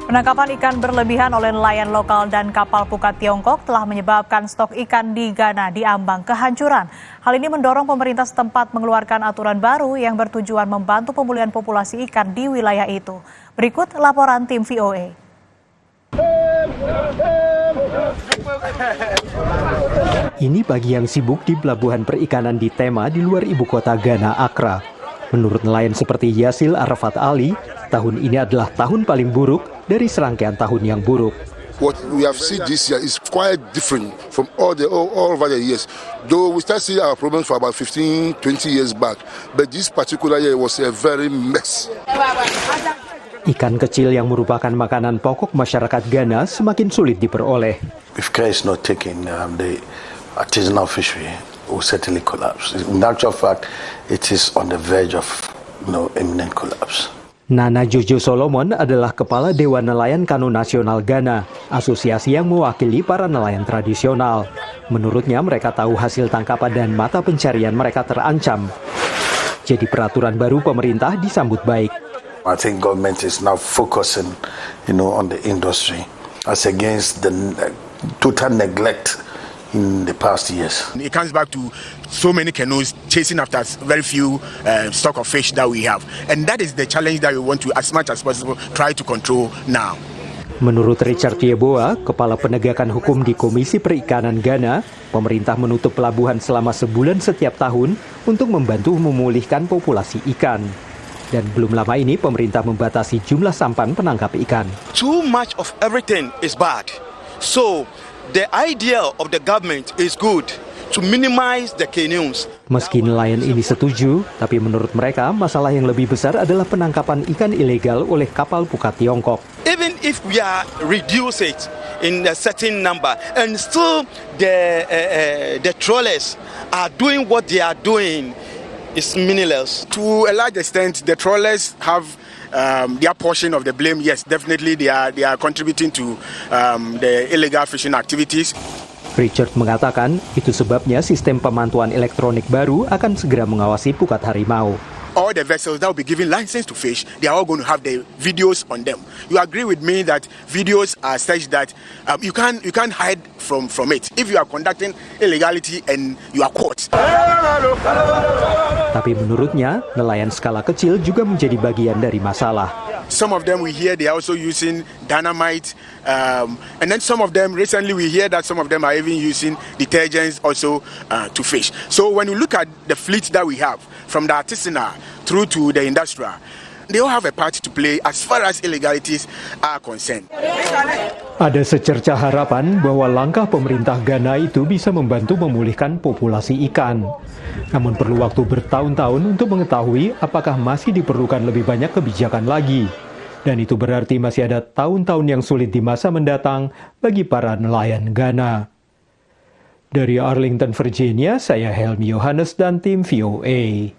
Penangkapan ikan berlebihan oleh nelayan lokal dan kapal pukat Tiongkok telah menyebabkan stok ikan di Ghana diambang kehancuran. Hal ini mendorong pemerintah setempat mengeluarkan aturan baru yang bertujuan membantu pemulihan populasi ikan di wilayah itu. Berikut laporan tim VOA. Ini pagi yang sibuk di pelabuhan perikanan di Tema di luar ibu kota Ghana, Accra. Menurut nelayan seperti Yasil Arafat Ali, tahun ini adalah tahun paling buruk dari serangkaian tahun yang buruk. What we have seen this year is quite different from all over the years. Though we start seeing our problems for about 15, 20 years back, but this particular year was a very mess. Ikan kecil yang merupakan makanan pokok masyarakat Ghana semakin sulit diperoleh. If care is not taken, the artisanal fishery will certainly collapse. In actual fact, it is on the verge of imminent collapse. Nana Jojo Solomon adalah Kepala Dewan Nelayan Kano Nasional Ghana, asosiasi yang mewakili para nelayan tradisional. Menurutnya mereka tahu hasil tangkapan dan mata pencarian mereka terancam. Jadi peraturan baru pemerintah disambut baik. I think government is now focusing, on the industry as against the total neglect in the past years. It comes back to so many canoes chasing after very few stock of fish that we have. And that is the challenge that we want to, as much as possible, try to control now. Menurut Richard Yeboah, Kepala Penegakan Hukum di Komisi Perikanan Ghana, pemerintah menutup pelabuhan selama sebulan setiap tahun untuk membantu memulihkan populasi ikan. Dan belum lama ini pemerintah membatasi jumlah sampan penangkap ikan. Too much of everything is bad. So the idea of the government is good to minimize the canoes. Meski nelayan ini setuju, tapi menurut mereka masalah yang lebih besar adalah penangkapan ikan ilegal oleh kapal pukat Tiongkok. Even if we are reduce it in a certain number, and still the trawlers are doing what they are doing, is meaningless. To a large extent, the trawlers have their portion of the blame. Yes, definitely they are contributing to the illegal fishing activities. Richard mengatakan itu sebabnya sistem pemantauan elektronik baru akan segera mengawasi pukat harimau. All the vessels that will be given license to fish, they are all going to have the videos on them. You agree with me that videos are such that you can't hide from it. If you are conducting illegality and you are caught. Tapi menurutnya, nelayan skala kecil juga menjadi bagian dari masalah. Some of them we hear they are also using dynamite, and then some of them recently we hear that some of them are even using detergents also to fish. So when you look at the fleet that we have, from the artisanal through to the industrial, they all have a part to play as far as illegalities are concerned. Ada secerca harapan bahwa langkah pemerintah Ghana itu bisa membantu memulihkan populasi ikan. Namun perlu waktu bertahun-tahun untuk mengetahui apakah masih diperlukan lebih banyak kebijakan lagi. Dan itu berarti masih ada tahun-tahun yang sulit di masa mendatang bagi para nelayan Ghana. Dari Arlington, Virginia, saya Helmi Yohanes dan tim VOA.